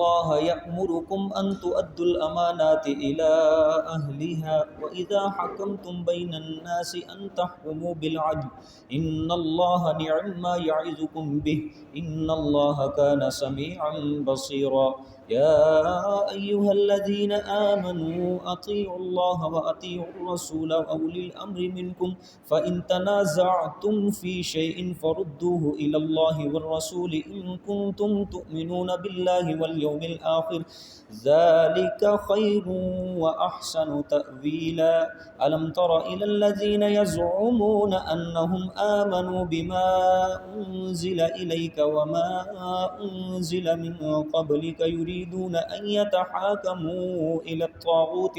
اللہ یأمرکم ان تؤدوا الامانات الی اہلها واذا حکمتم بین الناس ان تحکموا بالعدل ان اللہ نعم ما یعظکم به ان اللہ کان سمیعا بصیرا یا ایها الذین آمنوا اطیعوا اللہ واطیعوا الرسول واولی الامر منکم فإن تنازعتم في شيء فردوه إلى الله والرسول إن كنتم تؤمنون بالله واليوم الآخر ذلك خير وأحسن تأويلا ألم تر إلى الذين يزعمون أنهم آمنوا بما أنزل إليك وما أنزل من قبلك يريدون أن يتحاكموا إلى الطاغوت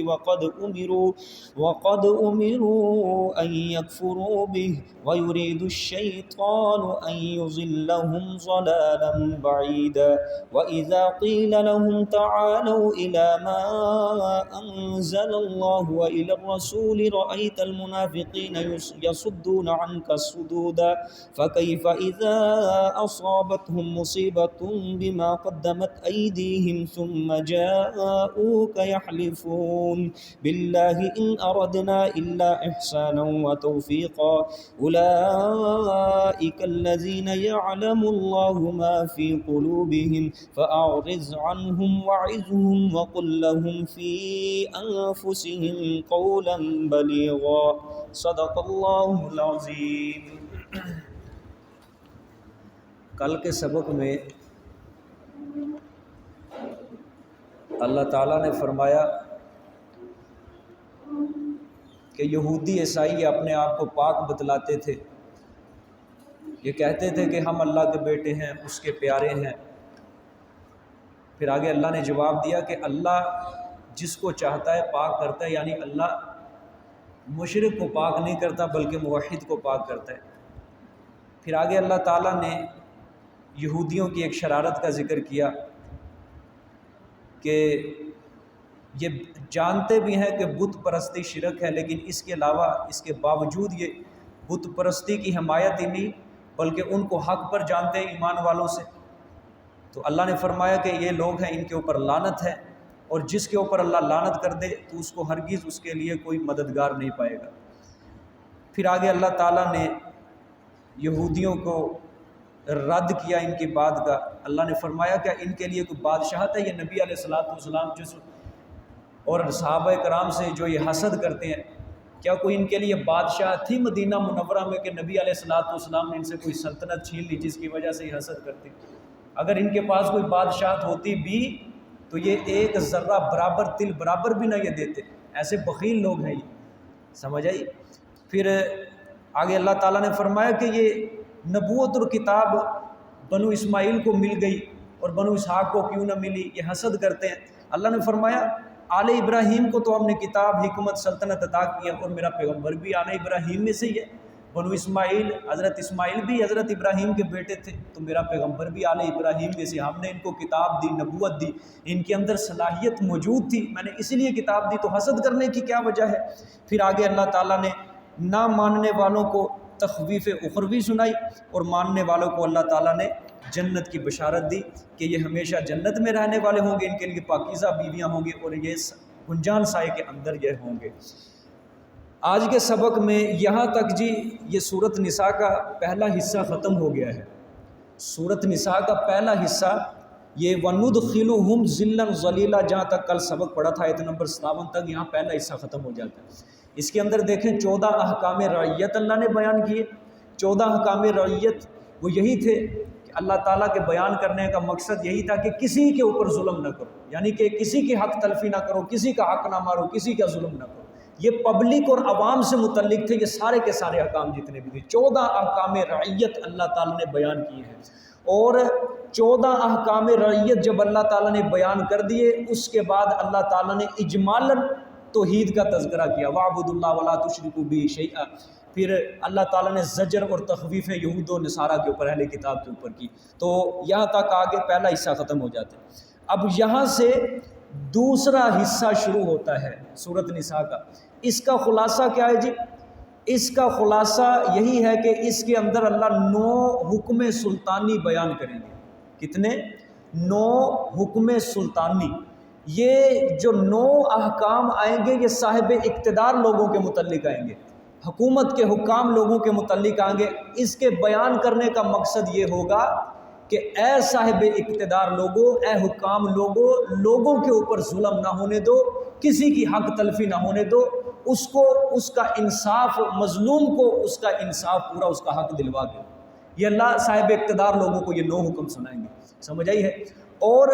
وقد أمروا أن يكفروا به ويريد الشيطان أن يضلهم ضلالا بعيدا وإذا قيل لهم تعالوا إلى ما أنزل الله وإلى الرسول رأيت المنافقين يصدون عنك صدودا فكيف إذا أصابتهم مصيبة بما قدمت أيديهم ثم جاءوك يحلفون بالله إن أردنا إلا إحسانا وتوفيقا أولئك الذين يعلم الله ما في قلوبهم فأعرض عنهم وعظهم وقل لهم في أنفسهم قولا بليغا صدق اللہ العظیم۔ کل کے سبق میں اللہ تعالیٰ نے فرمایا کہ یہودی عیسائی اپنے آپ کو پاک بتلاتے تھے، یہ کہتے تھے کہ ہم اللہ کے بیٹے ہیں، اس کے پیارے ہیں۔ پھر آگے اللہ نے جواب دیا کہ اللہ جس کو چاہتا ہے پاک کرتا ہے، یعنی اللہ مشرک کو پاک نہیں کرتا بلکہ موحد کو پاک کرتا ہے۔ پھر آگے اللہ تعالیٰ نے یہودیوں کی ایک شرارت کا ذکر کیا کہ یہ جانتے بھی ہیں کہ بت پرستی شرک ہے، لیکن اس کے علاوہ اس کے باوجود یہ بت پرستی کی حمایت ہی نہیں بلکہ ان کو حق پر جانتے ہیں ایمان والوں سے۔ تو اللہ نے فرمایا کہ یہ لوگ ہیں، ان کے اوپر لعنت ہے، اور جس کے اوپر اللہ لعنت کر دے تو اس کو ہرگز اس کے لیے کوئی مددگار نہیں پائے گا۔ پھر آگے اللہ تعالیٰ نے یہودیوں کو رد کیا ان کی بات کا۔ اللہ نے فرمایا کہ ان کے لیے کوئی بادشاہت ہے؟ یہ نبی علیہ السلام جس اور صحابہ کرام سے جو یہ حسد کرتے ہیں، کیا کوئی ان کے لیے بادشاہ تھی مدینہ منورہ میں کہ نبی علیہ السلام نے ان سے کوئی سلطنت چھین لی جس کی وجہ سے یہ حسد کرتے؟ اگر ان کے پاس کوئی بادشاہت ہوتی بھی تو یہ ایک ذرہ برابر تل برابر بھی نہ یہ دیتے، ایسے بخیل لوگ ہیں یہ، سمجھ آئی؟ پھر آگے اللہ تعالیٰ نے فرمایا کہ یہ نبوت اور کتاب بنو اسماعیل کو مل گئی اور بنو اسحاق کو کیوں نہ ملی، یہ حسد کرتے ہیں۔ اللہ نے فرمایا آل ابراہیم کو تو ہم نے کتاب، حکمت، سلطنت عطا کی ہے، اور میرا پیغمبر بھی آل ابراہیم میں سے ہی ہے۔ بنو اسماعیل، حضرت اسماعیل بھی حضرت ابراہیم کے بیٹے تھے، تو میرا پیغمبر بھی آل ابراہیم میں سے، ہم نے ان کو کتاب دی، نبوت دی، ان کے اندر صلاحیت موجود تھی، میں نے اسی لیے کتاب دی، تو حسد کرنے کی کیا وجہ ہے؟ پھر آگے اللہ تعالیٰ نے نہ ماننے والوں کو تخویف اخروی سنائی، اور ماننے والوں کو اللہ تعالیٰ نے جنت کی بشارت دی کہ یہ ہمیشہ جنت میں رہنے والے ہوں گے، ان کے لیے پاکیزہ بیویاں ہوں گی، اور یہ گنجان سائے کے اندر یہ ہوں گے۔ آج کے سبق میں یہاں تک جی یہ سورۃ نساء کا پہلا حصہ ختم ہو گیا ہے۔ سورۃ نساء کا پہلا حصہ یہ وَنُدْخِلُهُمْ ذِلًّا ذَلِيلًا، جہاں تک کل سبق پڑھا تھا آیت نمبر 57 تک، یہاں پہلا حصہ ختم ہو جاتا ہے۔ اس کے اندر دیکھیں 14 احکام رعیت اللہ نے بیان کیے۔ 14 احکام رعیت وہ یہی تھے کہ اللہ تعالیٰ کے بیان کرنے کا مقصد یہی تھا کہ کسی کے اوپر ظلم نہ کرو، یعنی کہ کسی کی حق تلفی نہ کرو، کسی کا حق نہ مارو، کسی کا ظلم نہ کرو۔ یہ پبلک اور عوام سے متعلق تھے، یہ سارے کے سارے احکام جتنے بھی تھے، 14 احکام رعیت اللہ تعالیٰ نے بیان کیے ہیں۔ اور 14 احکام رعیت جب اللہ تعالیٰ نے بیان کر دیے، اس کے بعد اللہ تعالیٰ نے اجمالاً توحید کا تذکرہ کیا، وَاعْبُدُوا اللَّهَ وَلَا تُشْرِكُوا بِهِ شَيْئًا۔ پھر اللہ تعالیٰ نے زجر اور تخویف یہود و نصارہ کے اوپر، اہل کتاب کے اوپر کی۔ تو یہاں تک آگے پہلا حصہ ختم ہو جاتا ہے۔ اب یہاں سے دوسرا حصہ شروع ہوتا ہے سورۃ نساء کا۔ اس کا خلاصہ کیا ہے جی؟ اس کا خلاصہ یہی ہے کہ اس کے اندر اللہ 9 حکم سلطانی بیان کریں گے۔ کتنے؟ 9 حکم سلطانی، یہ جو 9 احکام آئیں گے یہ صاحب اقتدار لوگوں کے متعلق آئیں گے، حکومت کے حکام لوگوں کے متعلق آئیں گے۔ اس کے بیان کرنے کا مقصد یہ ہوگا کہ اے صاحب اقتدار لوگوں، اے حکام لوگوں، لوگوں کے اوپر ظلم نہ ہونے دو، کسی کی حق تلفی نہ ہونے دو، اس کو اس کا انصاف، مظلوم کو اس کا انصاف پورا اس کا حق دلوا دو۔ یہ اللہ صاحب اقتدار لوگوں کو یہ 9 حکم سنائیں گے، سمجھ آئی ہے؟ اور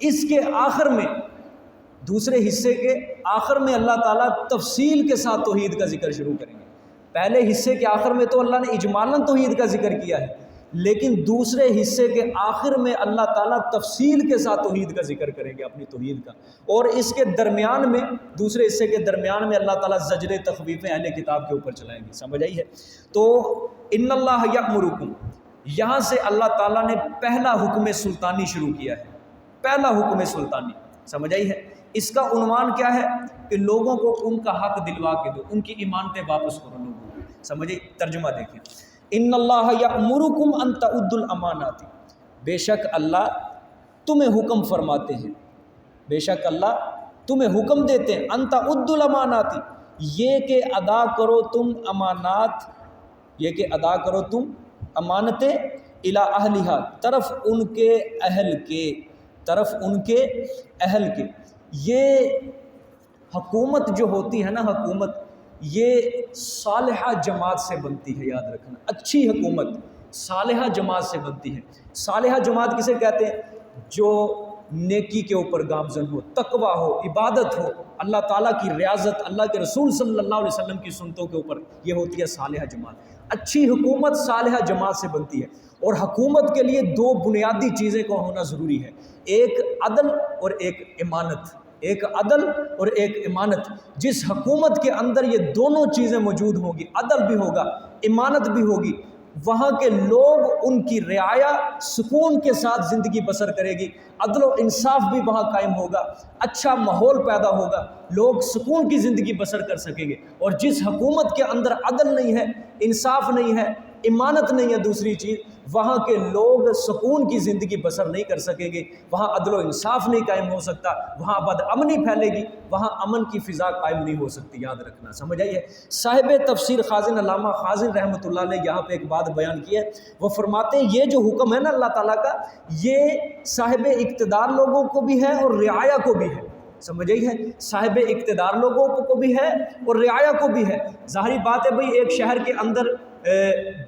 اس کے آخر میں، دوسرے حصے کے آخر میں اللہ تعالیٰ تفصیل کے ساتھ توحید کا ذکر شروع کریں گے۔ پہلے حصے کے آخر میں تو اللہ نے اجمالاً توحید کا ذکر کیا ہے، لیکن دوسرے حصے کے آخر میں اللہ تعالیٰ تفصیل کے ساتھ توحید کا ذکر کریں گے، اپنی توحید کا۔ اور اس کے درمیان میں، دوسرے حصے کے درمیان میں اللہ تعالیٰ زجر تخویف اہل کتاب کے اوپر چلائیں گے، سمجھ آئی ہے؟ تو ان اللہ یأمرکم، یہاں سے اللہ تعالیٰ نے پہلا حکم سلطانی شروع کیا ہے، پہلا حکم سلطانی، سمجھ آئی ہے؟ اس کا عنوان کیا ہے کہ لوگوں کو ان کا حق دلوا کے دو، ان کی امانتیں واپس کرو لوگوں کو، سمجھے؟ ترجمہ دیکھیں، ان اللہ یأمرکم ان تعدوا الامانات، بے شک اللہ تمہیں حکم فرماتے ہیں، بے شک اللہ تمہیں حکم دیتے ہیں، ان تعدوا الامانات، یہ کہ ادا کرو تم امانات، یہ کہ ادا کرو تم امانتیں، الی اہلہا، طرف ان کے اہل کے، طرف ان کے اہل کے۔ یہ حکومت جو ہوتی ہے نا، حکومت یہ صالحہ جماعت سے بنتی ہے، یاد رکھنا، اچھی حکومت صالحہ جماعت سے بنتی ہے۔ صالحہ جماعت کسے کہتے ہیں؟ جو نیکی کے اوپر گامزن ہو، تقویٰ ہو، عبادت ہو، اللہ تعالیٰ کی ریاضت، اللہ کے رسول صلی اللہ علیہ وسلم کی سنتوں کے اوپر، یہ ہوتی ہے صالحہ جماعت۔ اچھی حکومت صالحہ جماعت سے بنتی ہے، اور حکومت کے لیے 2 بنیادی چیزیں کو ہونا ضروری ہے، ایک عدل اور ایک امانت، ایک عدل اور ایک امانت۔ جس حکومت کے اندر یہ دونوں چیزیں موجود ہوں گی، عدل بھی ہوگا، امانت بھی ہوگی، وہاں کے لوگ ان کی رعایا سکون کے ساتھ زندگی بسر کرے گی، عدل و انصاف بھی وہاں قائم ہوگا، اچھا ماحول پیدا ہوگا، لوگ سکون کی زندگی بسر کر سکیں گے۔ اور جس حکومت کے اندر عدل نہیں ہے، انصاف نہیں ہے، امانت نہیں ہے، دوسری چیز، وہاں کے لوگ سکون کی زندگی بسر نہیں کر سکیں گے، وہاں عدل و انصاف نہیں قائم ہو سکتا، وہاں بدامنی پھیلے گی، وہاں امن کی فضا قائم نہیں ہو سکتی، یاد رکھنا، سمجھ آئیے؟ صاحب تفسیر خازن علامہ خازن رحمۃ اللہ علیہ یہاں پہ ایک بات بیان کی ہے، وہ فرماتے ہیں یہ جو حکم ہے نا اللہ تعالیٰ کا، یہ صاحب اقتدار لوگوں کو بھی ہے اور رعایا کو بھی ہے، سمجھ آئی ہے؟ صاحب اقتدار لوگوں کو بھی ہے اور رعایا کو بھی ہے۔ ظاہری بات ہے بھئی، ایک شہر کے اندر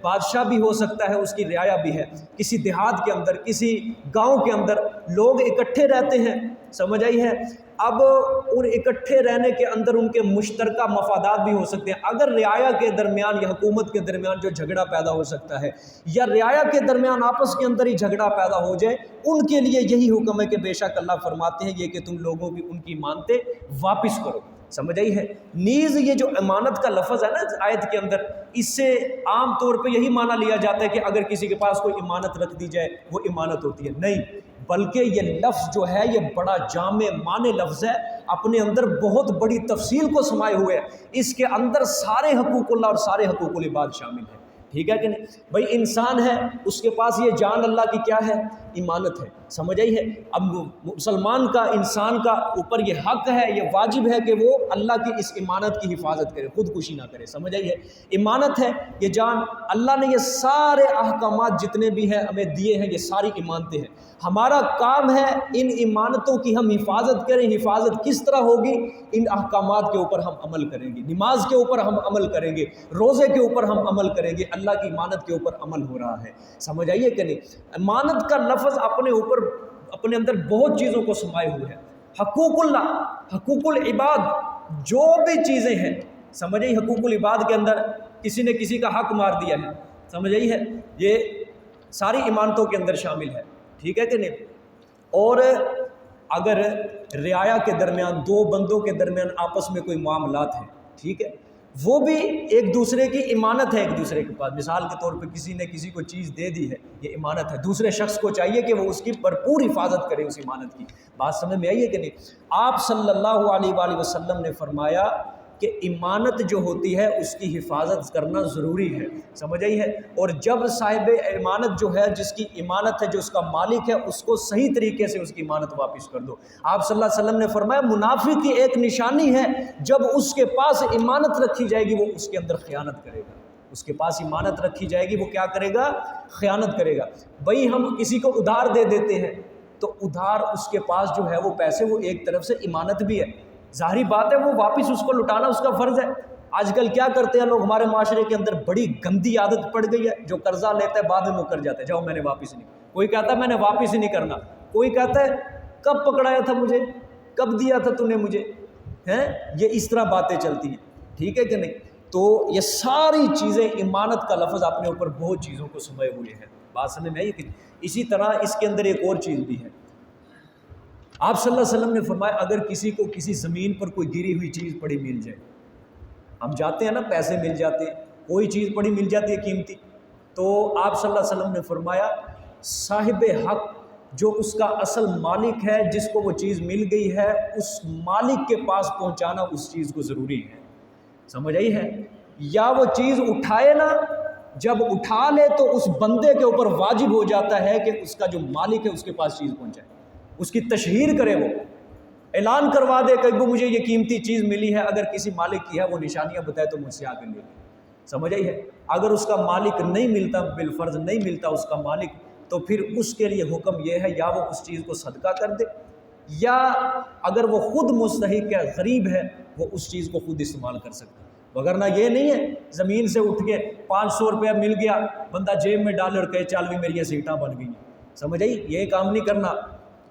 بادشاہ بھی ہو سکتا ہے، اس کی رعایا بھی ہے، کسی دیہات کے اندر، کسی گاؤں کے اندر لوگ اکٹھے رہتے ہیں، سمجھ آئی ہے؟ اب ان اکٹھے رہنے کے اندر ان کے مشترکہ مفادات بھی ہو سکتے ہیں۔ اگر رعایا کے درمیان یا حکومت کے درمیان جو جھگڑا پیدا ہو سکتا ہے، یا رعایا کے درمیان آپس کے اندر ہی جھگڑا پیدا ہو جائے، ان کے لیے یہی حکم ہے کہ بے شک اللہ فرماتے ہیں یہ کہ تم لوگوں کی ان کی امانتیں واپس کرو، سمجھ آئی ہے؟ نیز یہ جو امانت کا لفظ ہے نا آیت کے اندر، اس سے عام طور پہ یہی معنی لیا جاتا ہے کہ اگر کسی کے پاس کوئی امانت رکھ دی جائے وہ امانت ہوتی ہے، نہیں، بلکہ یہ لفظ جو ہے یہ بڑا جامع معنی لفظ ہے، اپنے اندر بہت بڑی تفصیل کو سمائے ہوئے ہے، اس کے اندر سارے حقوق اللہ اور سارے حقوق العباد شامل ہیں، ٹھیک ہے کہ نہیں؟ بھائی انسان ہے، اس کے پاس یہ جان اللہ کی کیا ہے؟ امانت ہے، سمجھ آئی ہے؟ اب مسلمان کا، انسان کا اوپر یہ حق ہے، یہ واجب ہے کہ وہ اللہ کی اس امانت کی حفاظت کرے، خودکشی نہ کرے، سمجھ آئی ہے؟ امانت ہے یہ جان، اللہ نے یہ سارے احکامات جتنے بھی ہیں ہمیں دیے ہیں، یہ ساری امانتیں ہیں، ہمارا کام ہے ان امانتوں کی ہم حفاظت کریں۔ حفاظت کس طرح ہوگی؟ ان احکامات کے اوپر ہم عمل کریں گے، نماز کے اوپر ہم عمل کریں گے، روزے کے اوپر ہم عمل کریں گے، اللہ کی امانت کے اوپر عمل ہو رہا ہے، سمجھ آئیے کہ نہیں؟ امانت کا لفظ اپنے اوپر، اپنے اندر بہت چیزوں کو سمائے ہوئے ہیں، حقوق اللہ، حقوق العباد، جو بھی چیزیں ہیں، سمجھ آئی؟ حقوق العباد کے اندر کسی نے کسی کا حق مار دیا ہے، سمجھ آئی ہے؟ یہ ساری امانتوں کے اندر شامل ہے، ٹھیک ہے کہ نہیں؟ اور اگر رعایا کے درمیان، 2 بندوں کے درمیان آپس میں کوئی معاملات ہیں، ٹھیک ہے، وہ بھی ایک دوسرے کی امانت ہے، ایک دوسرے کے پاس، مثال کے طور پہ کسی نے کسی کو چیز دے دی ہے، یہ امانت ہے، دوسرے شخص کو چاہیے کہ وہ اس کی بھرپور حفاظت کرے اس امانت کی، بات سمجھ میں آئی ہے کہ نہیں؟ آپ صلی اللہ علیہ وآلہ وسلم نے فرمایا کہ امانت جو ہوتی ہے اس کی حفاظت کرنا ضروری ہے، سمجھ آئی ہے۔ اور جب صاحب امانت جو ہے، جس کی امانت ہے، جو اس کا مالک ہے، اس کو صحیح طریقے سے اس کی امانت واپس کر دو۔ آپ صلی اللہ علیہ وسلم نے فرمایا منافق کی ایک نشانی ہے، جب اس کے پاس امانت رکھی جائے گی وہ اس کے اندر خیانت کرے گا۔ اس کے پاس امانت رکھی جائے گی وہ کیا کرے گا؟ خیانت کرے گا۔ بھئی ہم کسی کو ادھار دے دیتے ہیں تو ادھار اس کے پاس جو ہے وہ پیسے، وہ ایک طرف سے امانت بھی ہے، ظاہری بات ہے وہ واپس اس کو لٹانا اس کا فرض ہے۔ آج کل کیا کرتے ہیں لوگ، ہمارے معاشرے کے اندر بڑی گندی عادت پڑ گئی ہے، جو قرضہ لیتا ہے بعد میں مکر جاتا ہے، جاؤ میں نے واپس نہیں، کوئی کہتا ہے میں نے واپس ہی نہیں کرنا، کوئی کہتا ہے کب پکڑایا تھا مجھے، کب دیا تھا تو نے مجھے، ہیں یہ اس طرح باتیں چلتی ہیں، ٹھیک ہے کہ نہیں؟ تو یہ ساری چیزیں، امانت کا لفظ اپنے اوپر بہت چیزوں کو سمے ہوئے ہیں، بات سمجھ میں آئی کہ اسی طرح اس کے اندر ایک اور چیز بھی ہے۔ آپ صلی اللہ علیہ وسلم نے فرمایا اگر کسی کو کسی زمین پر کوئی گری ہوئی چیز پڑی مل جائے، ہم جاتے ہیں نا پیسے مل جاتے ہیں، کوئی چیز پڑی مل جاتی ہے قیمتی، تو آپ صلی اللہ علیہ وسلم نے فرمایا صاحب حق جو اس کا اصل مالک ہے، جس کو وہ چیز مل گئی ہے، اس مالک کے پاس پہنچانا اس چیز کو ضروری ہے، سمجھ آئی ہے؟ یا وہ چیز اٹھائے نا، جب اٹھا لے تو اس بندے کے اوپر واجب ہو جاتا ہے کہ اس کا جو مالک ہے اس کے پاس چیز پہنچائے، اس کی تشہیر کرے، وہ اعلان کروا دے کہ وہ مجھے یہ قیمتی چیز ملی ہے، اگر کسی مالک کی ہے وہ نشانیاں بتائے تو مجھ سے آ کے لے لے، سمجھ آئی ہے؟ اگر اس کا مالک نہیں ملتا، بالفرض نہیں ملتا اس کا مالک، تو پھر اس کے لیے حکم یہ ہے یا وہ اس چیز کو صدقہ کر دے، یا اگر وہ خود مستحق ہے، غریب ہے، وہ اس چیز کو خود استعمال کر سکتا ہے، وگرنہ یہ نہیں ہے زمین سے اٹھ کے 500 روپیہ مل گیا، بندہ جیب میں ڈالے اور کہے چل بھی میری سیٹاں بن گئی، سمجھ آئی؟ یہ کام نہیں کرنا۔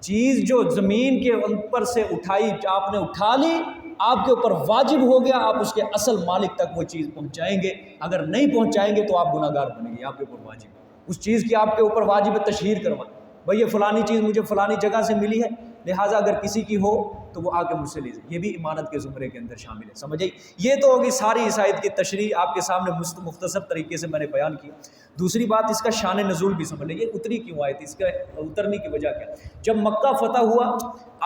چیز جو زمین کے اوپر سے اٹھائی، آپ نے اٹھا لی، آپ کے اوپر واجب ہو گیا، آپ اس کے اصل مالک تک وہ چیز پہنچائیں گے، اگر نہیں پہنچائیں گے تو آپ گناہ گار بنیں گے، آپ کے اوپر واجب اس چیز کی، آپ کے اوپر واجب ہے تشہیر کروائیں، بھئی یہ فلانی چیز مجھے فلانی جگہ سے ملی ہے، لہٰذا اگر کسی کی ہو تو وہ آ کے مجھ سے لے جائے، یہ بھی امانت کے زمرے کے اندر شامل ہے، سمجھ آئی؟ یہ تو ہوگی ساری اس آیت کی تشریح، آپ کے سامنے مختصر طریقے سے میں نے بیان کی۔ دوسری بات اس کا شان نزول بھی سمجھ لیں، یہ اتری کیوں آئی تھی، اس کے اترنے کی وجہ کیا؟ جب مکہ فتح ہوا،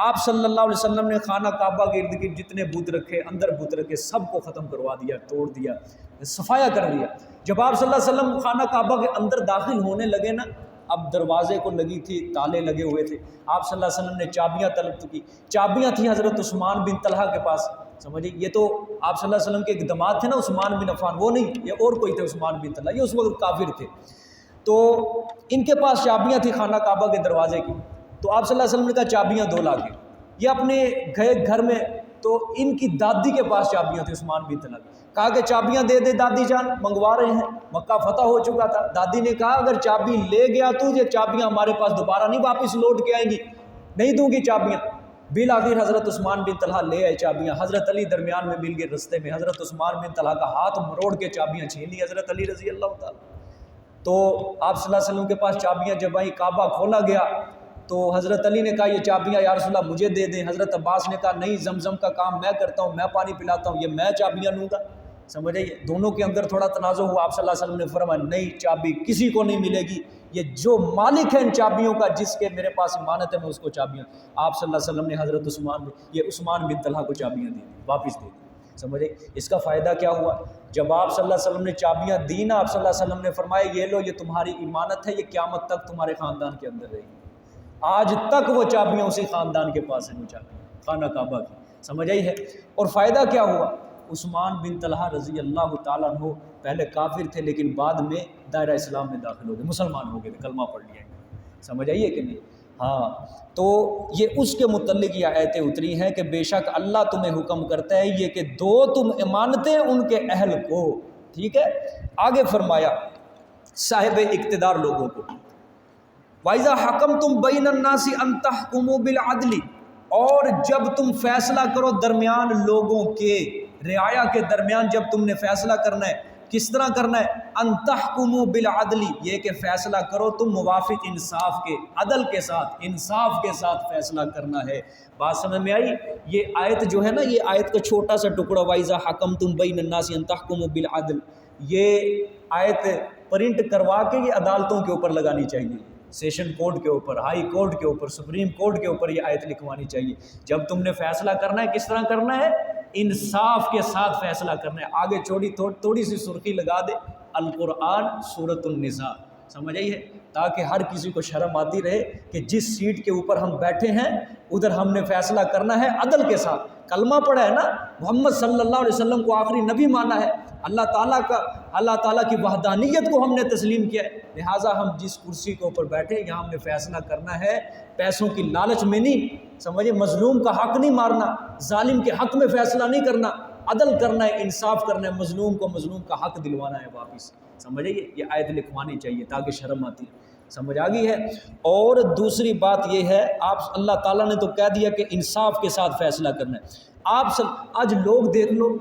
آپ صلی اللہ علیہ وسلم نے خانہ کعبہ کے ارد گرد جتنے بت رکھے، اندر بت رکھے، سب کو ختم کروا دیا، توڑ دیا، صفایا کر دیا۔ جب آپ صلی اللہ علیہ وسلم خانہ کعبہ کے اندر داخل ہونے لگے نا، اب دروازے کو لگی تھی، تالے لگے ہوئے تھے، آپ صلی اللہ علیہ وسلم نے چابیاں طلب کی، چابیاں تھیں حضرت عثمان بن طلحہ کے پاس، سمجھے؟ یہ تو آپ صلی اللہ علیہ وسلم کے ایک داماد تھے نا عثمان بن عفان، وہ نہیں، یہ اور کوئی تھے عثمان بن طلحہ، یہ اس وقت کافر تھے، تو ان کے پاس چابیاں تھیں خانہ کعبہ کے دروازے کی، تو آپ صلی اللہ علیہ وسلم نے کہا چابیاں دو لا کے، یہ اپنے گئے گھر میں، تو ان کی دادی کے پاس چابیاں تھیں عثمان بن طلحہ، کہا کہ چابیاں دے دے دادی جان، منگوا رہے ہیں، مکہ فتح ہو چکا تھا، دادی نے کہا اگر چابی لے گیا تو یہ چابیاں ہمارے پاس دوبارہ نہیں واپس لوٹ کے آئیں گی، نہیں دوں گی چابیاں۔ بالآخر حضرت عثمان بن طلحہ لے آئے چابیاں، حضرت علی درمیان میں مل گئے رستے میں، حضرت عثمان بن طلحہ کا ہاتھ مروڑ کے چابیاں چھین لی حضرت علی رضی اللہ تعالیٰ۔ تو آپ صلی اللہ علیہ وسلم کے پاس چابیاں جب آئیں، کعبہ کھولا گیا، تو حضرت علی نے کہا یہ چابیاں یا رسول اللہ مجھے دے دیں، حضرت عباس نے کہا نہیں، زمزم کا کام میں کرتا ہوں، میں پانی پلاتا ہوں، یہ میں چابیاں لوں گا، سمجھ آئیے؟ دونوں کے اندر تھوڑا تنازع ہوا، آپ صلی اللہ علیہ وسلم نے فرمایا نہیں، چابی کسی کو نہیں ملے گی، یہ جو مالک ہے ان چابیوں کا، جس کے میرے پاس امانت ہے، میں اس کو چابیاں، آپ صلی اللہ علیہ وسلم نے حضرت عثمان بن طلحہ کو چابیاں دی، واپس دے دی، سمجھے؟ اس کا فائدہ کیا ہوا؟ جب آپ صلی اللہ علیہ وسلم نے چابیاں دی نا، آپ صلی اللہ علیہ وسلم نے فرمایا یہ لو، یہ تمہاری امانت ہے، یہ قیامت تک تمہارے خاندان کے اندر رہے گی، آج تک وہ چابیاں اسی خاندان کے پاس ہیں، وہ چابیاں خانہ کعبہ کی، سمجھ آئی ہے؟ اور فائدہ کیا ہوا؟ عثمان بن طلحہ رضی اللہ تعالیٰ عنہ پہلے کافر تھے، لیکن بعد میں دائرہ اسلام میں داخل ہو گئے، مسلمان ہو گئے تھے، کلمہ پڑھ لیا، سمجھ آئیے کہ نہیں؟ ہاں، تو یہ اس کے متعلق یہ آیتیں اتری ہیں کہ بے شک اللہ تمہیں حکم کرتا ہے یہ کہ دو تم امانتیں ان کے اہل کو، ٹھیک ہے؟ آگے فرمایا صاحب اقتدار لوگوں کو، وَإِذَا حَكَمْتُمْ بَيْنَ النَّاسِ أَن تَحْكُمُوا بِالْعَدْلِ، اور جب تم فیصلہ کرو درمیان لوگوں کے، رعایا کے درمیان جب تم نے فیصلہ کرنا ہے، کس طرح کرنا ہے؟ ان تحکموا بالعدل، یہ کہ فیصلہ کرو تم موافق انصاف کے، عدل کے ساتھ، انصاف کے ساتھ فیصلہ کرنا ہے۔ بات سمجھ میں آئی؟ یہ آیت جو ہے نا، یہ آیت کا چھوٹا سا ٹکڑا وَإِذَا حَكَمْتُمْ بَيْنَ النَّاسِ أَن تَحْكُمُوا بِالْعَدْلِ، یہ آیت پرنٹ کروا کے یہ عدالتوں کے اوپر لگانی چاہیے، سیشن کورٹ کے اوپر، ہائی کورٹ کے اوپر، سپریم کورٹ کے اوپر یہ آیت لکھوانی چاہیے۔ جب تم نے فیصلہ کرنا ہے کس طرح کرنا ہے؟ انصاف کے ساتھ فیصلہ کرنا ہے۔ آگے تھوڑی سی سرخی لگا دے، القرآن سورۃ النساء، سمجھ آئی ہے، تاکہ ہر کسی کو شرم آتی رہے کہ جس سیٹ کے اوپر ہم بیٹھے ہیں ادھر ہم نے فیصلہ کرنا ہے عدل کے ساتھ۔ کلمہ پڑھا ہے نا، محمد صلی اللہ علیہ وسلم کو آخری نبی مانا ہے، اللہ تعالیٰ کی وحدانیت کو ہم نے تسلیم کیا ہے، لہٰذا ہم جس کرسی کے اوپر بیٹھے یہاں ہم نے فیصلہ کرنا ہے، پیسوں کی لالچ میں نہیں، سمجھے، مظلوم کا حق نہیں مارنا، ظالم کے حق میں فیصلہ نہیں کرنا، عدل کرنا ہے، انصاف کرنا ہے، مظلوم کو مظلوم کا حق دلوانا ہے واپس، سمجھے، یہ آیت لکھوانی چاہیے تاکہ شرم آتی ہے، سمجھ آ گئی ہے۔ اور دوسری بات یہ ہے، اللہ تعالیٰ نے تو کہہ دیا کہ انصاف کے ساتھ فیصلہ کرنا ہے۔ آج لوگ دیکھ لو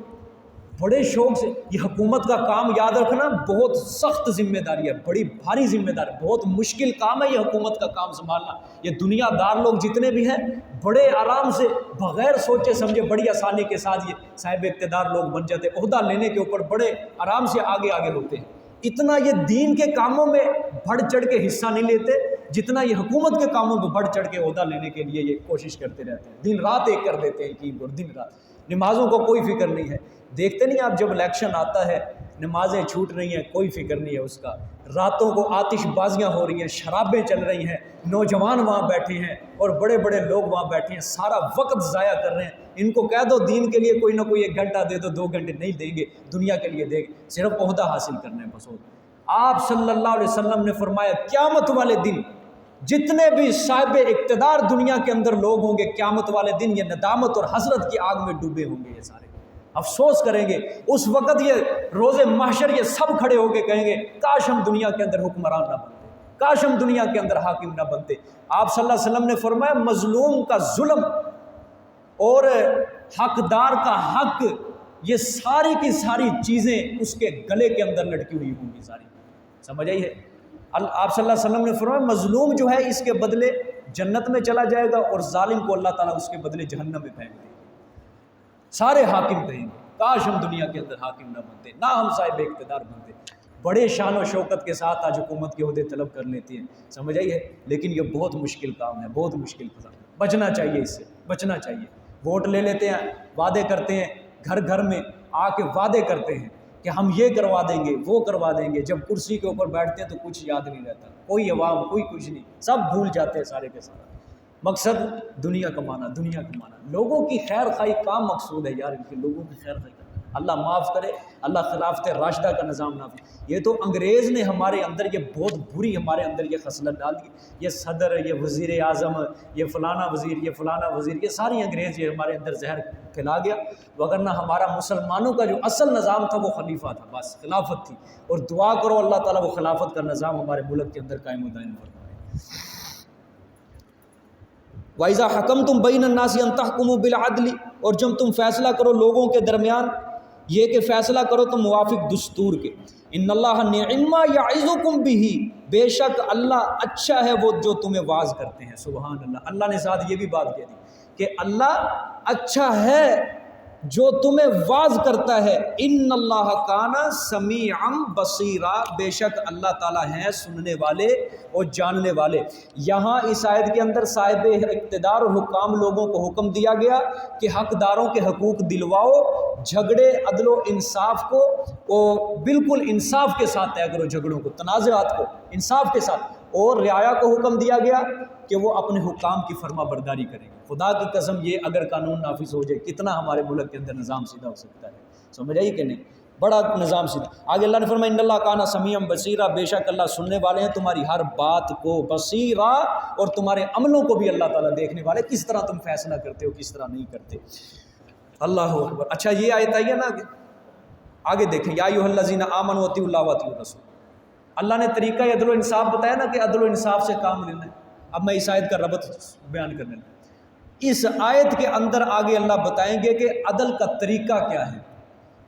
بڑے شوق سے، یہ حکومت کا کام یاد رکھنا بہت سخت ذمہ داری ہے، بڑی بھاری ذمہ داری، بہت مشکل کام ہے یہ حکومت کا کام سنبھالنا۔ یہ دنیا دار لوگ جتنے بھی ہیں بڑے آرام سے بغیر سوچے سمجھے بڑی آسانی کے ساتھ یہ صاحب اقتدار لوگ بن جاتے، عہدہ لینے کے اوپر بڑے آرام سے آگے ہوتے ہیں، اتنا یہ دین کے کاموں میں بڑھ چڑھ کے حصہ نہیں لیتے جتنا یہ حکومت کے کاموں میں بڑھ چڑھ کے عہدہ لینے کے لیے یہ کوشش کرتے رہتے ہیں، دن رات ایک کر دیتے ہیں، دن رات، نمازوں کو کوئی فکر نہیں ہے، دیکھتے نہیں آپ جب الیکشن آتا ہے نمازیں چھوٹ رہی ہیں، کوئی فکر نہیں ہے اس کا، راتوں کو آتش بازیاں ہو رہی ہیں، شرابیں چل رہی ہیں، نوجوان وہاں بیٹھے ہیں اور بڑے بڑے لوگ وہاں بیٹھے ہیں، سارا وقت ضائع کر رہے ہیں۔ ان کو کہہ دو دین کے لیے کوئی نہ کوئی 1 گھنٹہ دے دو، 2 گھنٹے نہیں دیں گے، دنیا کے لیے دیں گے، صرف عہدہ حاصل کرنا ہے بس۔ آپ صلی اللہ علیہ وسلم نے فرمایا قیامت والے دن جتنے بھی صاحب اقتدار دنیا کے اندر لوگ ہوں گے، قیامت والے دن یہ ندامت اور حسرت کی آگ میں ڈوبے ہوں گے، یہ سارے افسوس کریں گے۔ اس وقت یہ روز محشر یہ سب کھڑے ہو کے کہیں گے کاش ہم دنیا کے اندر حکمران نہ بنتے، کاش ہم دنیا کے اندر حاکم نہ بنتے۔ آپ صلی اللہ علیہ وسلم نے فرمایا مظلوم کا ظلم اور حقدار کا حق، یہ ساری کی ساری چیزیں اس کے گلے کے اندر لٹکی ہوئی ہوں گی ساری، سمجھ آئی ہے۔ آپ صلی اللہ علیہ وسلم نے فرمایا مظلوم جو ہے اس کے بدلے جنت میں چلا جائے گا اور ظالم کو اللہ تعالیٰ اس کے بدلے جہنم میں پھینک دے گا۔ سارے حاکم کہیں گے کاش ہم دنیا کے اندر حاکم نہ بنتے، نہ ہم صاحب اقتدار بنتے۔ بڑے شان و شوکت کے ساتھ آج حکومت کے عہدے طلب کر لیتی ہیں، سمجھ آئی ہے، لیکن یہ بہت مشکل کام ہے، بہت مشکل کام ہے، بچنا چاہیے، اس سے بچنا چاہیے۔ ووٹ لے لیتے ہیں، وعدے کرتے ہیں، گھر گھر میں آ کے وعدے کرتے ہیں کہ ہم یہ کروا دیں گے، وہ کروا دیں گے، جب کرسی کے اوپر بیٹھتے ہیں تو کچھ یاد نہیں رہتا، کوئی عوام، کوئی کچھ نہیں، سب بھول جاتے ہیں سارے کے سارے۔ مقصد دنیا کمانا، دنیا کمانا، لوگوں کی خیر خواہی کا مقصود ہے یار، ان کے لوگوں کی خیر خواہی کرنا۔ اللہ معاف کرے، اللہ خلافت راشدہ کا نظام نافذ۔ یہ تو انگریز نے ہمارے اندر یہ بہت بری ہمارے اندر یہ خصلت ڈال دی، یہ صدر، یہ وزیر اعظم، یہ فلانا وزیر، یہ فلانا وزیر، یہ ساری انگریز یہ ہمارے اندر زہر پھیلا گیا، وگرنہ ہمارا مسلمانوں کا جو اصل نظام تھا وہ خلیفہ تھا، بس خلافت تھی، اور دعا کرو اللہ تعالیٰ وہ خلافت کا نظام ہمارے ملک کے اندر قائم و دائم فرمائے۔ وَإِذَا حَكَمْتُمْ بَيْنَ النَّاسِ أَن تَحْكُمُوا بِالْعَدْلِ، اور جب تم فیصلہ کرو لوگوں کے درمیان یہ کہ فیصلہ کرو تم موافق دستور کے۔ ان اللہ نعم ما یعظکم بہ، بے شک اللہ اچھا ہے وہ جو تمہیں واعظ کرتے ہیں۔ سبحان اللہ، اللہ نے ساتھ یہ بھی بات کہہ دی کہ اللہ اچھا ہے جو تمہیں واعظ کرتا ہے۔ ان اللہ کان سمیعا بصیرا، بے شک اللہ تعالیٰ ہیں سننے والے اور جاننے والے۔ یہاں اس آیت کے اندر صاحب اقتدار اور حکام لوگوں کو حکم دیا گیا کہ حقداروں کے حقوق دلواؤ، جھگڑے عدل و انصاف کو بالکل انصاف کے ساتھ طے کرو، جھگڑوں کو، تنازعات کو انصاف کے ساتھ، اور رعایا کو حکم دیا گیا کہ وہ اپنے حکام کی فرما برداری کریں۔ خدا کی قسم یہ اگر قانون نافذ ہو جائے کتنا ہمارے ملک کے اندر نظام سیدھا ہو سکتا ہے، سمجھ آئی کہ نہیں، بڑا نظام سیدھا۔ آگے اللہ نے فرمایا ان اللہ کان سمیعا بصیرا، بے شک اللہ سننے والے ہیں تمہاری ہر بات کو، بصیرا، اور تمہارے عملوں کو بھی اللہ تعالیٰ دیکھنے والے، کس طرح تم فیصلہ کرتے ہو کس طرح نہیں کرتے۔ اللہ اکبر۔ اچھا یہ آیت آئی ہے نا، آگے دیکھیں، یا ایھا الذین آمنوا اطیعوا اللہ واطیعوا الرسول، اللہ نے طریقہ عدل و انصاف بتایا نا کہ عدل و انصاف سے کام لینا ہے۔ اب میں اس آیت کا ربط بیان کرنے لگا۔ اس آیت کے اندر آگے اللہ بتائیں گے کہ عدل کا طریقہ کیا ہے،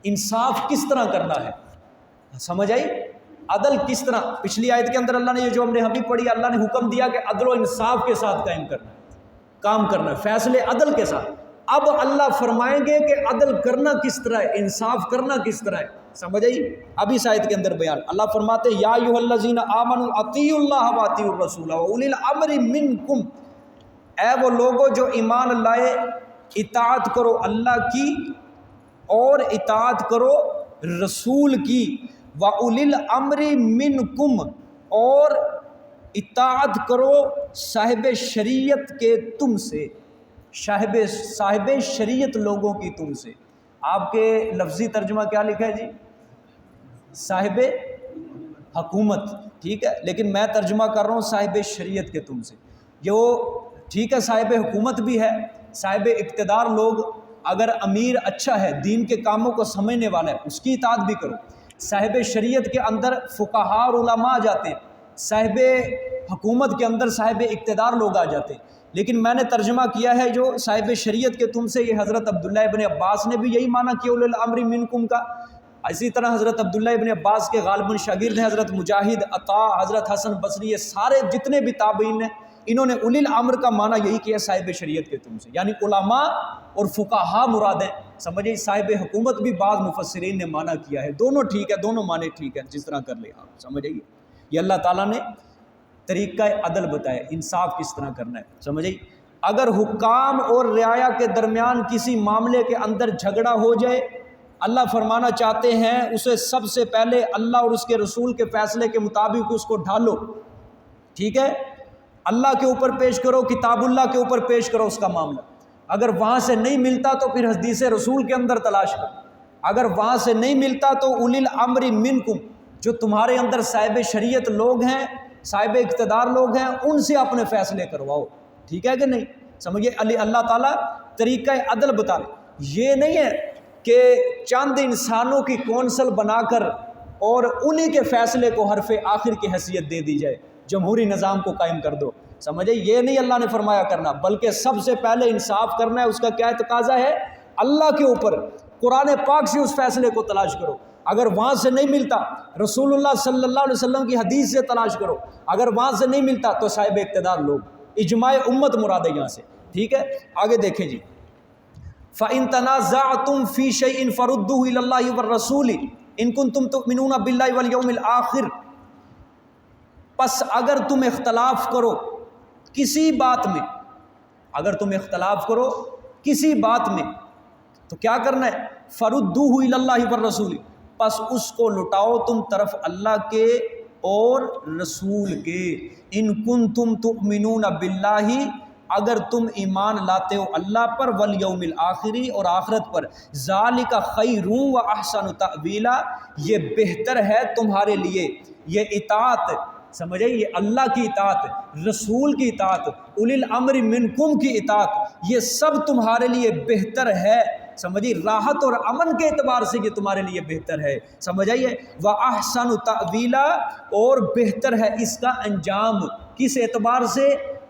انصاف کس طرح کرنا ہے، سمجھ آئی، عدل کس طرح۔ پچھلی آیت کے اندر اللہ نے یہ جو ہم نے ابھی پڑھی، اللہ نے حکم دیا کہ عدل و انصاف کے ساتھ قائم کرنا ہے، کام کرنا ہے، فیصلے عدل کے ساتھ۔ اب اللہ فرمائیں گے کہ عدل کرنا کس طرح ہے، انصاف کرنا کس طرح ہے، سمجھ آئی۔ اب اس آیت کے اندر بیان اللہ فرماتے یا ایھا الذین آمنوا اطیعوا اللہ واطیعوا الرسول واولی الامر منکم، اے وہ لوگوں جو ایمان لائے اطاعت کرو اللہ کی اور اطاعت کرو رسول کی، وَأُولِي الْأَمْرِ مِنْکُمْ، اور اطاعت کرو صاحب شریعت کے تم سے، صاحب شریعت لوگوں کی تم سے۔ آپ کے لفظی ترجمہ کیا لکھا ہے جی؟ صاحب حکومت، ٹھیک ہے، لیکن میں ترجمہ کر رہا ہوں صاحب شریعت کے تم سے۔ جو ٹھیک ہے صاحب حکومت بھی ہے، صاحب اقتدار لوگ، اگر امیر اچھا ہے، دین کے کاموں کو سمجھنے والا ہے، اس کی اطاعت بھی کرو۔ صاحب شریعت کے اندر فقہاء اور علماء آ جاتے ہیں، صاحب حکومت کے اندر صاحب اقتدار لوگ آ جاتے ہیں، لیکن میں نے ترجمہ کیا ہے جو صاحب شریعت کے تم سے، یہ حضرت عبداللہ ابن عباس نے بھی یہی معنی کیا اولل الامر منکم کا۔ اسی طرح حضرت عبداللہ ابن عباس کے غالباً شاگرد ہیں حضرت مجاہد، عطا، حضرت حسن بصری، یہ سارے جتنے بھی تابعین ہیں، انہوں نے اولی الامر کا معنی یہی کیا صاحب شریعت کے تم سے، یعنی علماء اور فقہاء مراد ہیں۔ سمجھے؟ صاحب حکومت بھی بعض مفسرین نے معنی کیا ہے، دونوں ٹھیک ہے، دونوں معنی ٹھیک ہے، جس طرح کر لے آپ، سمجھے؟ یہ اللہ تعالیٰ نے طریقہ عدل بتایا، انصاف کس طرح کرنا ہے، سمجھے؟ اگر حکام اور رعایا کے درمیان کسی معاملے کے اندر جھگڑا ہو جائے، اللہ فرمانا چاہتے ہیں اسے سب سے پہلے اللہ اور اس کے رسول کے فیصلے کے مطابق اس کو ڈھالو، ٹھیک ہے؟ اللہ کے اوپر پیش کرو، کتاب اللہ کے اوپر پیش کرو اس کا معاملہ۔ اگر وہاں سے نہیں ملتا تو پھر حدیث رسول کے اندر تلاش کرو، اگر وہاں سے نہیں ملتا تو اولی الامر منکم، جو تمہارے اندر صاحب شریعت لوگ ہیں، صاحب اقتدار لوگ ہیں، ان سے اپنے فیصلے کرواؤ، ٹھیک ہے کہ نہیں؟ سمجھے؟ اللہ تعالیٰ طریقہ عدل بتا رہے، یہ نہیں ہے کہ چند انسانوں کی کونسل بنا کر اور انہی کے فیصلے کو حرف آخر کی حیثیت دے دی جائے، جمہوری نظام کو قائم کر دو، سمجھے؟ یہ نہیں اللہ نے فرمایا کرنا، بلکہ سب سے پہلے انصاف کرنا ہے۔ اس کا کیا تقاضا ہے؟ اللہ کے اوپر قرآن پاک سے اس فیصلے کو تلاش کرو، اگر وہاں سے نہیں ملتا رسول اللہ صلی اللہ علیہ وسلم کی حدیث سے تلاش کرو، اگر وہاں سے نہیں ملتا تو صاحب اقتدار لوگ، اجماع امت مراد ہے یہاں سے، ٹھیک ہے؟ آگے دیکھیں جی، فَإِن تَنَازَعْتُمْ فِي شَيْءٍ فَرُدُّوهُ إِلَى اللَّهِ وَالرَّسُولِ إِن كُنتُمْ تُؤْمِنُونَ بِاللَّهِ وَالْيَوْمِ الْآخِرِ، پس اگر تم اختلاف کرو کسی بات میں، اگر تم اختلاف کرو کسی بات میں تو کیا کرنا ہے؟ فَرُدُّوهُ إِلَى اللَّهِ وَالرَّسُولِ، پس اس کو لٹاؤ تم طرف اللہ کے اور رسول کے، ان کنتم تؤمنون باللہ، اگر تم ایمان لاتے ہو اللہ پر، والیوم الآخری، اور آخرت پر، ذالک خیر و احسن تأویلا، یہ بہتر ہے تمہارے لیے، یہ اطاعت، سمجھے؟ یہ اللہ کی اطاعت، رسول کی اطاعت، اولی الامر منکم کی اطاعت، یہ سب تمہارے لیے بہتر ہے، سمجھے؟ راحت اور امن کے اعتبار سے یہ تمہارے لیے بہتر ہے، سمجھ آئیے؟ وَأَحْسَنُ تَأْوِيلًا، اور بہتر ہے اس کا انجام، کس اعتبار سے؟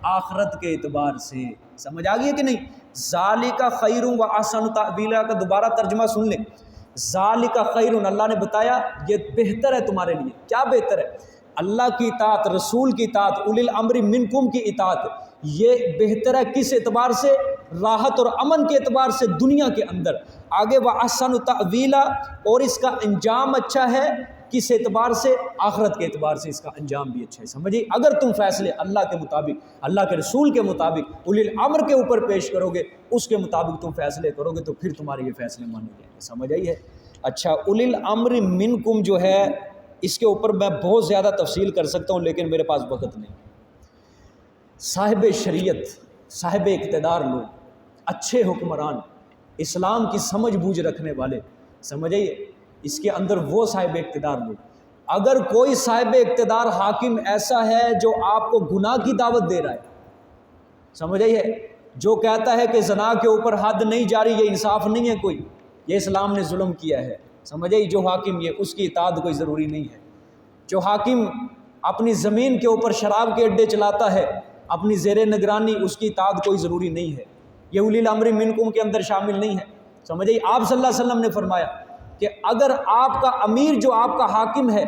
آخرت کے اعتبار سے، سمجھ آ گئی ہے کہ نہیں؟ ذالک خیر و احسن تأویلا کا دوبارہ ترجمہ سن لیں، ذالک خیر، اللہ نے بتایا یہ بہتر ہے تمہارے لیے، کیا بہتر ہے؟ اللہ کی اطاعت، رسول کی اطاعت، اولی الامر منکم کی اطاعت، یہ بہتر ہے کس اعتبار سے؟ راحت اور امن کے اعتبار سے دنیا کے اندر، آگے وَأَحْسَنُ تَأْوِيلًا، اور اس کا انجام اچھا ہے، کس اعتبار سے؟ آخرت کے اعتبار سے اس کا انجام بھی اچھا ہے، سمجھے؟ اگر تم فیصلے اللہ کے مطابق، اللہ کے رسول کے مطابق، اولی الامر کے اوپر پیش کرو گے، اس کے مطابق تم فیصلے کرو گے تو پھر تمہارے یہ فیصلے مانے جائیں گے، سمجھ آئی ہے؟ اچھا، اولی الامر منکم جو ہے، اس کے اوپر میں بہت زیادہ تفصیل کر سکتا ہوں لیکن میرے پاس وقت نہیں۔ صاحب شریعت، صاحب اقتدار لوگ، اچھے حکمران، اسلام کی سمجھ بوجھ رکھنے والے، سمجھے؟ اس کے اندر وہ صاحب اقتدار لوگ، اگر کوئی صاحب اقتدار حاکم ایسا ہے جو آپ کو گناہ کی دعوت دے رہا ہے، سمجھے؟ جو کہتا ہے کہ زنا کے اوپر حد نہیں جاری، یہ انصاف نہیں ہے کوئی، یہ اسلام نے ظلم کیا ہے، سمجھے؟ جو حاکم، یہ اس کی اطاعت کوئی ضروری نہیں ہے۔ جو حاکم اپنی زمین کے اوپر شراب کے اڈے چلاتا ہے اپنی زیر نگرانی، اس کی اطاعت کوئی ضروری نہیں ہے، یہ اولی الامر منکم کے اندر شامل نہیں ہے، سمجھے؟ آپ صلی اللہ علیہ وسلم نے فرمایا کہ اگر آپ کا امیر جو آپ کا حاکم ہے،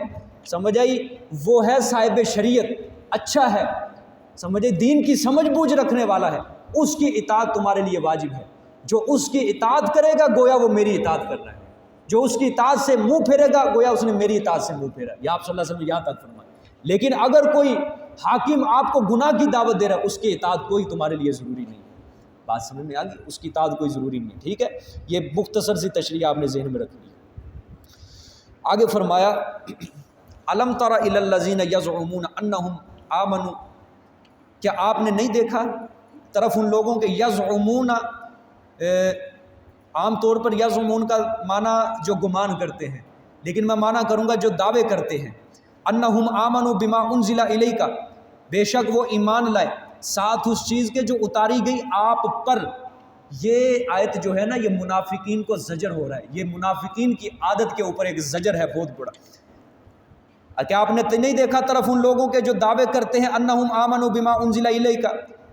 سمجھ آئی، وہ ہے صاحب شریعت، اچھا ہے، سمجھے؟ دین کی سمجھ بوجھ رکھنے والا ہے، اس کی اطاعت تمہارے لیے واجب ہے۔ جو اس کی اطاعت کرے گا گویا وہ میری اطاعت کر رہا ہے، جو اس کی اطاعت سے منہ پھیرے گا گویا اس نے میری اطاعت سے منہ پھیرا، یا آپ صلی اللہ علیہ وسلم یہاں تک فرمایا۔ لیکن اگر کوئی حاکم آپ کو گناہ کی دعوت دے رہا ہے، اس کی اطاعت کوئی تمہارے لیے ضروری نہیں ہے۔ بات سمجھ میں آ گئی؟ اس کی اطاعت کوئی ضروری نہیں، ٹھیک ہے؟ یہ مختصر سی تشریح آپ نے ذہن میں رکھنی ہے۔ آگے فرمایا الم تر الی الذین یزعمون انہم آمنوا، کیا آپ نے نہیں دیکھا طرف ان لوگوں کے یزعمون، عام طور پر یزعمون کا معنی جو گمان کرتے ہیں، لیکن میں معنی کروں گا جو دعوے کرتے ہیں، انہم آمنوا بما انزل الیک، بے شک وہ ایمان لائے ساتھ اس چیز کے جو اتاری گئی آپ پر۔ یہ آیت جو ہے نا یہ منافقین کو زجر ہو رہا ہے، یہ منافقین کی عادت کے اوپر ایک زجر ہے بہت بڑا۔ کیا آپ نے نہیں دیکھا طرف ان لوگوں کے جو دعوے کرتے ہیں انہم آمنوا بما انزل الیک،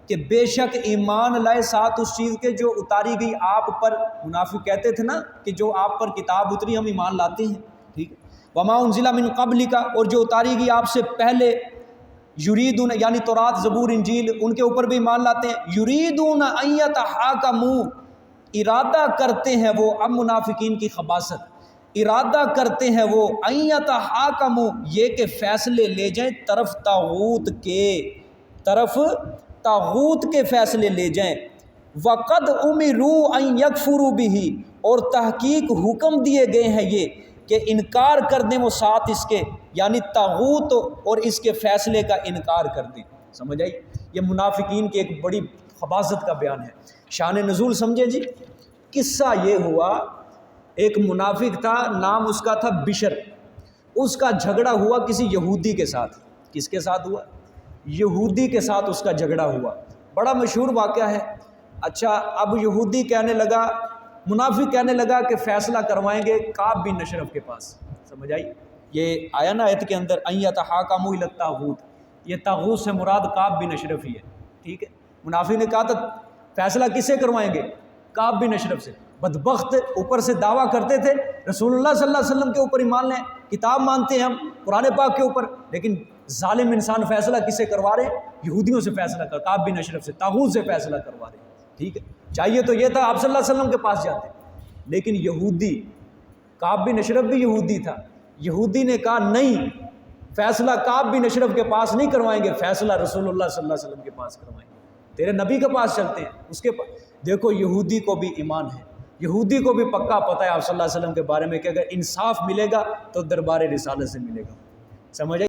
کہ بے شک ایمان لائے ساتھ اس چیز کے جو اتاری گئی آپ پر۔ منافق کہتے تھے نا کہ جو آپ پر کتاب اتری ہم ایمان لاتے ہیں، ٹھیک ہے؟ وما انزل من قبلک، اور جو اتاری گئی آپ سے پہلے، یریدون یعنی تورات زبور انجیل ان کے اوپر بھی ایمان لاتے ہیں۔ یریدون ان یتحاکموا، ارادہ کرتے ہیں وہ، اب منافقین کی خباثت، ارادہ کرتے ہیں وہ ان یتحاکموا، یہ کہ فیصلے لے جائیں طرف طاغوت کے، طرف طاغوت کے فیصلے لے جائیں۔ وقد امروا ان یکفروا بہ، اور تحقیق حکم دیے گئے ہیں یہ کہ انکار کر دیں وہ ساتھ اس کے، یعنی طاغوت اور اس کے فیصلے کا انکار کر دیں۔ سمجھ آئی؟ یہ منافقین کی ایک بڑی خباثت کا بیان ہے۔ شان نزول سمجھے جی؟ قصہ یہ ہوا، ایک منافق تھا، نام اس کا تھا بشر، اس کا جھگڑا ہوا کسی یہودی کے ساتھ۔ کس کے ساتھ ہوا؟ یہودی کے ساتھ اس کا جھگڑا ہوا، بڑا مشہور واقعہ ہے۔ اچھا، اب یہودی کہنے لگا، منافق کہنے لگا کہ فیصلہ کروائیں گے کعب بن اشرف کے پاس۔ سمجھ آئی؟ یہ آیا نا آیت کے اندر ان یتحاکموا الی الطاغوت، یہ طاغوت سے مراد کعب بن اشرف ہی ہے، ٹھیک ہے؟ منافق نے کہا تھا فیصلہ کس سے کروائیں گے؟ کعب بن اشرف سے۔ بدبخت اوپر سے دعویٰ کرتے تھے رسول اللہ صلی اللہ علیہ وسلم کے اوپر ایمان لیں، کتاب مانتے ہیں ہم قرآن پاک کے اوپر، لیکن ظالم انسان فیصلہ کس سے کروا رہے ہیں؟ یہودیوں سے فیصلہ کر، کعب بن اشرف سے، طاغوت سے فیصلہ کروا رہے ہیں، ٹھیک ہے؟ چاہیے تو یہ تھا آپ صلی اللہ علیہ وسلم کے پاس جاتے، لیکن یہودی، کعب بن اشرف بھی یہودی تھا، یہودی نے کہا نہیں، فیصلہ کعب بن اشرف کے پاس نہیں کروائیں گے، فیصلہ رسول اللہ صلی اللہ علیہ وسلم کے پاس کروائیں گے، تیرے نبی کے پاس چلتے ہیں، اس کے پاس۔ دیکھو یہودی کو بھی ایمان ہے، یہودی کو بھی پکا پتہ ہے آپ صلی اللہ علیہ وسلم کے بارے میں کہ اگر انصاف ملے گا تو دربار رسالت سے ملے گا۔ سمجھ